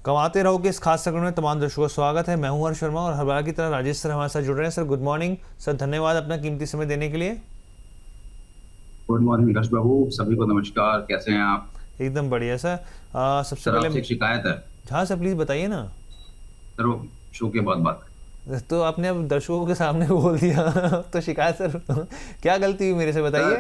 कमाते रहो कि इस खास सेगमेंट में तमाम दर्शकों का स्वागत है। मैं हूं हर्ष शर्मा और हर बार की तरह राजेश सर हमारे साथ जुड़ रहे हैं। सर गुड मॉर्निंग सर, धन्यवाद अपना कीमती समय देने के लिए। गुड मॉर्निंग यश बाबू, सभी को नमस्कार। कैसे हैं आप? एकदम बढ़िया सर। सबसे सर, पहले आपसे एक शिकायत है। हाँ सर, प्लीज़ बताइए ना। सर, वो शो के बाद बात तो आपने अब दर्शकों के सामने बोल दिया तो शिकायत सर क्या गलती हुई मेरे से सर। बताइए।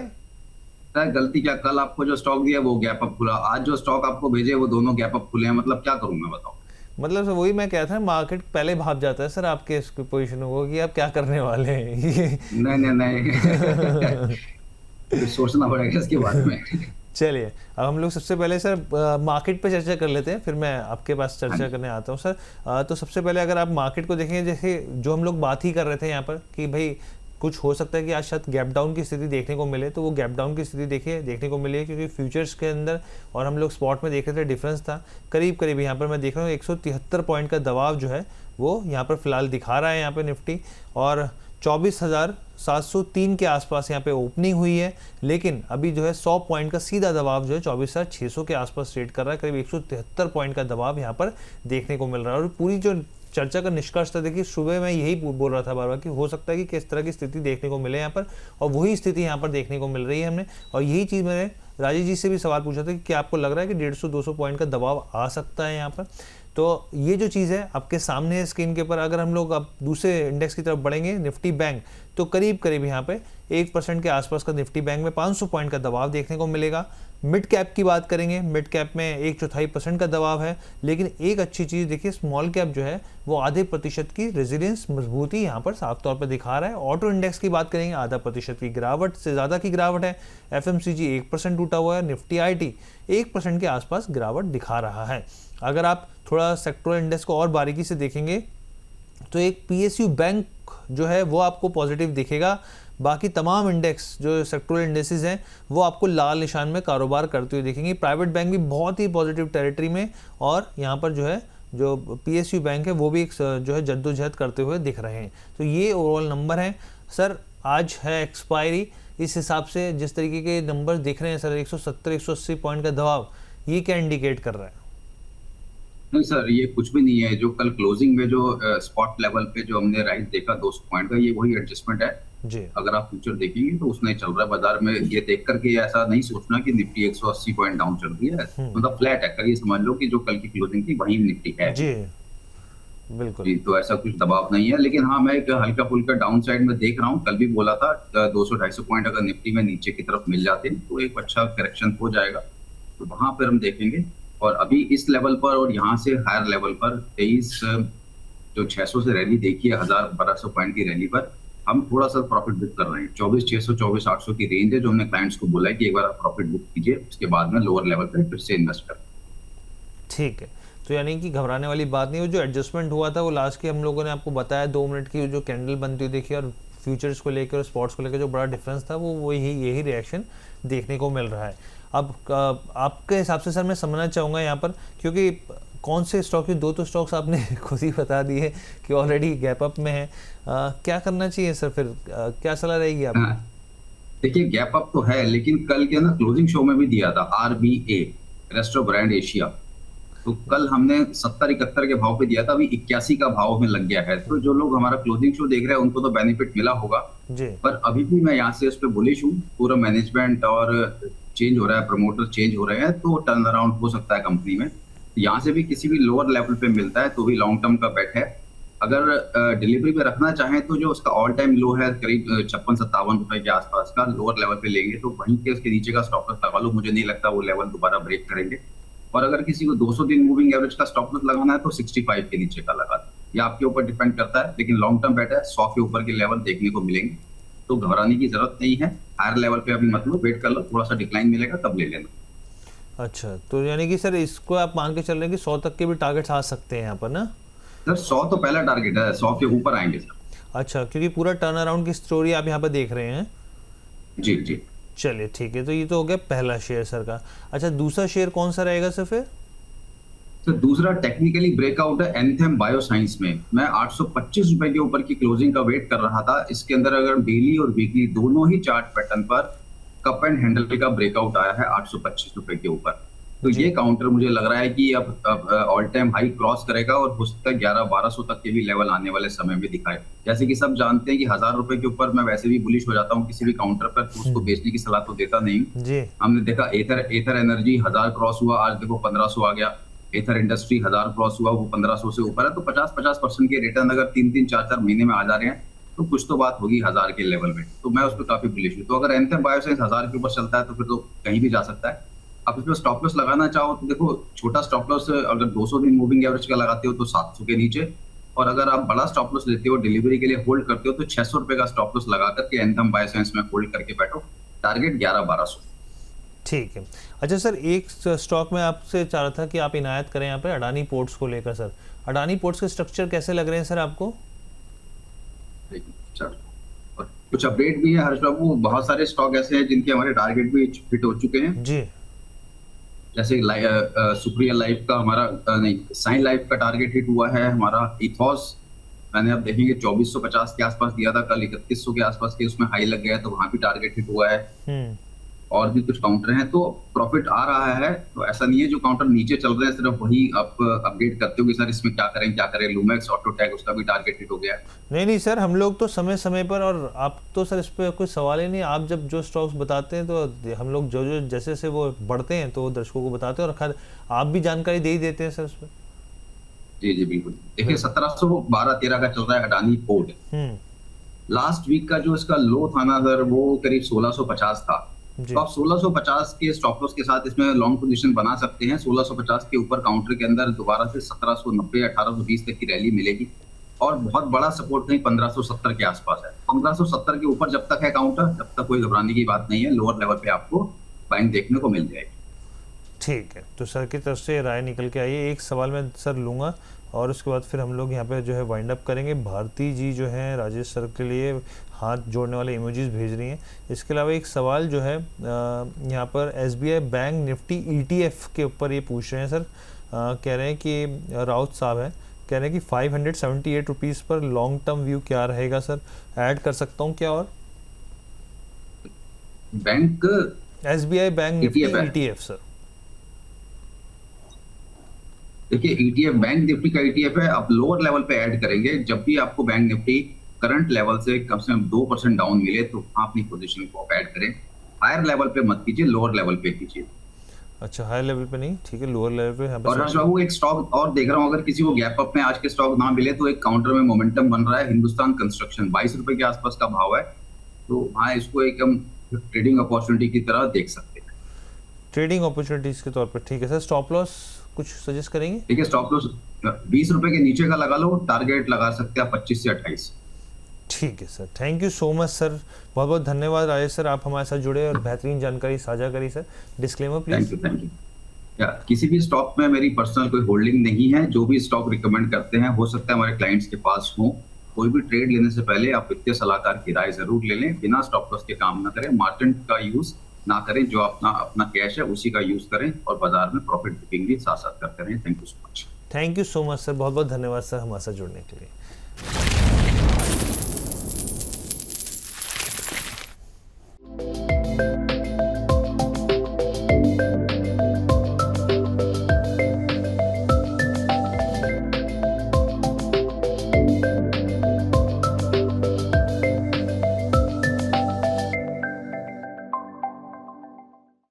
सर, गलती क्या? कल आपको जो स्टॉक दिया वो गैप अप खुला, आज जो स्टॉक आपको भेजे वो दोनों गैप अप खुले हैं। मतलब क्या करूं मैं, बताओ। मतलब सर वही मैं कह था, मार्केट पहले भाप जाता है सर आपके इस पोजिशन को कि आप क्या करने वाले हैं ये नहीं नहीं नहीं कुछ सोचना पड़ेगा इसके बारे में। चलिए, अब हम लोग सबसे पहले सर मार्केट पे चर्चा कर लेते हैं, फिर मैं आपके पास हाँ चर्चा जी। करने आता हूँ सर। तो सबसे पहले अगर आप मार्केट को देखेंगे, जैसे जो हम लोग बात ही कर रहे थे यहाँ पर कि भाई कुछ हो सकता है कि आज शायद गैप डाउन की स्थिति देखने को मिले, तो वो गैप डाउन की स्थिति देखने को मिली है, क्योंकि फ्यूचर्स के अंदर और हम लोग स्पॉट में देख रहे थे डिफरेंस था करीब करीब। यहाँ पर मैं देख रहा हूँ 173 पॉइंट का दबाव जो है वो यहाँ पर फिलहाल दिखा रहा है यहाँ पर निफ्टी, और 24,703 के आसपास यहाँ पे ओपनिंग हुई है। लेकिन अभी जो है 100 पॉइंट का सीधा दबाव जो है 24,600 के आसपास ट्रेड कर रहा है। करीब 173 पॉइंट का दबाव यहाँ पर देखने को मिल रहा है। और पूरी जो चर्चा का निष्कर्ष था, देखिए सुबह मैं यही बोल रहा था बार बार कि हो सकता है कि किस तरह की स्थिति देखने को मिले यहाँ पर, और वही स्थिति यहाँ पर देखने को मिल रही है हमने। और यही चीज़ मैंने राजेश जी से भी सवाल पूछा था कि क्या आपको लग रहा है कि 150-200 पॉइंट का दबाव आ सकता है यहाँ पर। तो ये जो चीज़ है आपके सामने है स्क्रीन के ऊपर। अगर हम लोग अब दूसरे इंडेक्स की तरफ बढ़ेंगे, निफ्टी बैंक, तो करीब करीब यहाँ पे 1% के आसपास का निफ्टी बैंक में 500 पॉइंट का दबाव देखने को मिलेगा। मिड कैप की बात करेंगे, मिड कैप में 1/4% का दबाव है। लेकिन एक अच्छी चीज़ देखिए, स्मॉल कैप जो है वो आधे प्रतिशत की रेजिलियंस मजबूती यहाँ पर साफ तौर पर दिखा रहा है। ऑटो इंडेक्स की बात करेंगे, आधा प्रतिशत की गिरावट से ज़्यादा की गिरावट है। एफएमसीजी 1% टूटा हुआ है। निफ्टी आईटी 1% के आसपास गिरावट दिखा रहा है। अगर आप थोड़ा सेक्टोरल इंडेक्स को और बारीकी से देखेंगे तो एक पीएसयू बैंक जो है वो आपको पॉजिटिव दिखेगा। बाकी तमाम इंडेक्स जो सेक्टोरल इंडेक्सेस हैं वो आपको लाल निशान में कारोबार करते हुए दिखेंगे। प्राइवेट बैंक भी बहुत ही पॉजिटिव टेरिटरी में, और यहाँ पर जो है जो पीएसयू बैंक है वो भी एक जो है जद्दोजहद करते हुए दिख रहे हैं। तो ये ओवरऑल नंबर हैं सर। आज है एक्सपायरी, इस हिसाब से जिस तरीके के नंबर दिख रहे हैं सर, 170-180 पॉइंट का दबाव, ये क्या इंडिकेट कर रहा है? नहीं सर, ये कुछ भी नहीं है। जो कल क्लोजिंग में जो स्पॉट लेवल पे जो हमने राइट देखा 200 पॉइंट का, ये वही एडजस्टमेंट है। जी। अगर आप फ्यूचर देखेंगे तो उसने चल रहा है बाजार में। ये देख करके ऐसा नहीं सोचना कि निफ्टी 180 पॉइंट डाउन चल रही है, मतलब फ्लैट है। कल ये समझ लो कि जो कल की क्लोजिंग थी वही निफ्टी है। जी बिल्कुल। जी, तो ऐसा कुछ दबाव नहीं है। लेकिन हाँ, मैं एक हल्का फुल्का डाउन साइड में देख रहा हूँ। कल भी बोला था 200-250 पॉइंट अगर निफ्टी में नीचे की तरफ मिल जाते हैं तो एक अच्छा करेक्शन हो जाएगा, तो वहां पर हम देखेंगे। और अभी इस लेवल पर और यहाँ से हायर लेवल पर 23 जो 600 से रैली देखी है, 1000-1200 पॉइंट की रैली पर हम थोड़ा सा प्रॉफिट बुक कर रहे हैं। 24,600 24,800 की रेंज है जो हमने क्लाइंट्स को बोला है कि एक बार आप प्रॉफिट बुक कीजिए, उसके बाद में लोअर लेवल पर फिर से इन्वेस्ट करें। ठीक है, तो यानी कि घबराने वाली बात नहीं। वो जो एडजस्टमेंट हुआ था वो लास्ट की हम लोगों ने आपको बताया, 2 मिनट की जो कैंडल बनती हुई देखी, और फ्यूचर्स को लेकर और स्पॉट्स को लेकर जो बड़ा डिफरेंस था वो यही रिएक्शन देखने को मिल रहा है। अब आपके हिसाब से सर मैं समझना चाहूँगा यहाँ पर, क्योंकि कौन से स्टॉक की 2 तो स्टॉक्स आपने खुद ही बता दिए कि ऑलरेडी गैप अप में है। क्या करना चाहिए सर फिर, क्या सलाह रहेगी आपकी? हाँ, देखिए गैप अप तो है, लेकिन कल के ना क्लोजिंग शो में भी दिया था आरबीए, रेस्टो ब्रांड एशिया। तो कल हमने 70-71 के भाव पे दिया था, अभी 81 का भाव में लग गया है। तो जो लोग हमारा क्लोजिंग शो देख रहे हैं उनको तो बेनिफिट मिला होगा। जी। पर अभी भी मैं यहाँ से उस पर बुलिश हूँ। पूरा मैनेजमेंट और चेंज हो रहा है, प्रमोटर चेंज हो रहे हैं, तो टर्न अराउंड हो सकता है कंपनी में। यहाँ से भी किसी भी लोअर लेवल पे मिलता है तो भी लॉन्ग टर्म का बेट है। अगर डिलीवरी पे रखना चाहें तो जो उसका ऑल टाइम लो है करीब 56-57 रुपए के आसपास का, लोअर लेवल पे लेंगे तो वहीं के उसके नीचे का स्टॉप लॉस लगा लो। मुझे नहीं लगता वो लेवल दोबारा ब्रेक करेंगे। और अगर किसी को 200 दिन मूविंग एवरेज का स्टॉप लॉस लगाना है तो 65 के नीचे का लगा दो। ये आपके ऊपर डिपेंड करता है, लेकिन लॉन्ग टर्म बेट है। 100 के ऊपर के लेवल देखने को मिलेंगे, तो घबराने की जरूरत नहीं है। हायर लेवल पे अभी मतलब वेट कर लो, थोड़ा सा डिक्लाइन मिलेगा तब ले लेना। अच्छा, तो यानी कि सर इसको आप मान के चल रहे हैं कि 100 तक के भी टारगेट्स आ सकते हैं यहाँ पर ना? सर 100 तो पहला टारगेट है, 100 के ऊपर आएंगे सर। अच्छा, क्योंकि पूरा टर्न अराउंड की स्टोरी आप यहाँ पर देख रहे हैं। जी जी। चलिए ठीक है, तो ये तो हो गया पहला शेयर सर का। अच्छा, दूसरा शेयर कौन सा रहेगा सर फिर? सर दूसरा टेक्निकली ब्रेकआउट है एंथेम बायोसाइंस में। मैं 825 रुपए के ऊपर की क्लोजिंग का वेट कर रहा था। इसके अंदर अगर डेली और वीकली दोनों ही चार्ट पैटर्न पर कप एंड हैंडल का ब्रेकआउट आया है 825 रुपए के ऊपर। तो जी। ये काउंटर मुझे लग रहा है कि अब ऑल टाइम हाई क्रॉस करेगा और हो सकता है 11-1200 तक के भी लेवल आने वाले समय में दिखाए। जैसे कि सब जानते हैं कि 1000 रुपए के ऊपर मैं वैसे भी बुलिश हो जाता हूँ किसी भी काउंटर पर, तो उसको बेचने की सलाह तो देता नहीं हूँ। जी। हमने देखा एथर एनर्जी 1000 क्रॉस हुआ, आज देखो 1500 आ गया। एथर इंडस्ट्री 1000 क्रॉस हुआ, वो 1500 से ऊपर है। तो 50-50% के रिटर्न अगर 3-3, 4-4 महीने में आ जा रहे हैं तो कुछ तो बात होगी 1000 के लेवल में। तो मैं उस पर काफी बुलिश हूँ। तो अगर एंथम बायोसाइंस 1000 के ऊपर चलता है तो फिर तो कहीं भी जा सकता है। आप इसमें स्टॉप लॉस लगाना चाहो तो देखो, छोटा स्टॉप लॉस अगर 200 दिन मूविंग एवरेज का लगाते हो तो 700 के नीचे, और अगर आप बड़ा स्टॉप लॉस लेते हो डिलीवरी के लिए होल्ड करते हो तो 600 रुपए का स्टॉप लॉस लगा करके एंथम बायोसाइंस में होल्ड करके बैठो। टारगेट 11-1200। ठीक है। अच्छा सर, एक स्टॉक में आपसे चाह रहा था कि आप इनायत करें यहाँ पे अडानी पोर्ट्स को लेकर। सर अडानी पोर्ट्स के स्ट्रक्चर कैसे लग रहे हैं सर आपको? चलो, और कुछ अपडेट भी है हर्ष बाबू। बहुत सारे स्टॉक ऐसे हैं जिनके हमारे टारगेट भी हिट हो चुके हैं। जी। जैसे सुप्रिया लाइफ का हमारा नहीं, साइन लाइफ का टारगेट हिट हुआ है हमारा। इथॉस मैंने अब देखेंगे 2450 के आसपास दिया था, कल 3100 के आसपास के उसमें हाई लग गया है, तो वहां भी टारगेट हिट हुआ है। और भी कुछ काउंटर हैं तो प्रॉफिट आ रहा है। तो ऐसा नहीं है जो काउंटर नीचे चल रहे हैं सिर्फ वही आप अपडेट करते हो कि सर इसमें क्या करें। लूमेक्स ऑटोटेक, उसका भी टारगेट हिट हो गया है। नहीं सर, हम लोग तो समय समय पर, और आप तो सर इस पर कोई सवाल ही नहीं, आप जब जो स्टॉक्स बताते हैं तो हम लोग जो जैसे से वो बढ़ते हैं तो दर्शकों को बताते हैं, और खैर आप भी जानकारी दे ही देते हैं सर उस पर। जी बिल्कुल। देखिए 1712-13 का चल रहा है अडानी पोर्ट। लास्ट वीक का जो इसका लो था ना सर, वो करीब 1650 था। तो आप 1650 के स्टॉप लॉस के साथ इसमें लॉन्ग पोजीशन बना सकते हैं। 1650 के ऊपर काउंटर के अंदर दोबारा से 1790 1820 तक की रैली मिलेगी, और बहुत बड़ा सपोर्ट कहीं 1570 के आसपास है। 1570 के ऊपर जब तक है काउंटर, जब तक कोई घबराने की बात नहीं है। लोअर लेवल पे आपको बाइंग देखने को मिल जाएगी। ठीक है, तो सर की तरफ से राय निकल के आई है। एक सवाल मैं सर लूँगा और उसके बाद फिर हम लोग यहाँ पे जो है वाइंड अप करेंगे। भारती जी जो है राजेश सर के लिए हाथ जोड़ने वाले इमोजीज भेज रही हैं। इसके अलावा एक सवाल जो है यहाँ पर SBI बैंक निफ्टी ETF के ऊपर ये पूछ रहे हैं सर। कह रहे हैं कि राउत साहब हैं, कह रहे हैं कि 578 रुपीज़ पर लॉन्ग टर्म व्यू क्या रहेगा सर? ऐड कर सकता हूँ क्या? और bank SBI bank Nifty ETF sir. देखिए ETF बैंक निफ्टी का ETF है, आप लोअर लेवल पे ऐड करेंगे। जब भी आपको बैंक निफ्टी करंट लेवल से कम 2% डाउन मिले तो अपनी पोजीशन को ऐड करें। हायर लेवल पे मत कीजिए, लोअर लेवल पे कीजिए। अच्छा, हाई लेवल पे नहीं, ठीक है, लोअर लेवल पे। और हर्ष बाबू एक स्टॉक और देख रहा हूँ, अगर किसी को गैप अप में आज के स्टॉक ना मिले तो एक काउंटर में मोमेंटम बन रहा है। हिंदुस्तान कंस्ट्रक्शन 22 रुपए के आसपास का भाव है, तो हाँ इसको एक हम ट्रेडिंग अपॉर्चुनिटी की तरह देख सकते हैं। ट्रेडिंग अपॉर्चुनिटीज के तौर पर, ठीक है सर। स्टॉप लॉस कुछ सजेस्ट करेंगे? ठीक है, स्टॉप लॉस 20 रुपए के नीचे का लगा लो, टारगेट लगा सकते हैं 25 से 28। ठीक है sir, thank you so much sir. बहुत बहुत धन्यवाद राजेश सर, आप हमारे साथ जुड़े और बेहतरीन जानकारी साझा करी sir. Disclaimer please. Thank you. किसी भी स्टॉक में मेरी पर्सनल कोई होल्डिंग नहीं है। जो भी स्टॉक रिकमेंड करते हैं हो सकता है हमारे क्लाइंट्स के पास हो। कोई भी ट्रेड लेने से पहले आप वित्तीय सलाहकार की राय जरूर ले लें। बिना स्टॉप लॉस के काम ना करें, मार्जिन का यूज ना करें। जो अपना कैश है उसी का यूज करें, और बाजार में प्रॉफिट बुकिंग भी साथ साथ करते रहें। Thank you so much. Thank you so much sir, बहुत बहुत धन्यवाद सर हमारे साथ जुड़ने के लिए।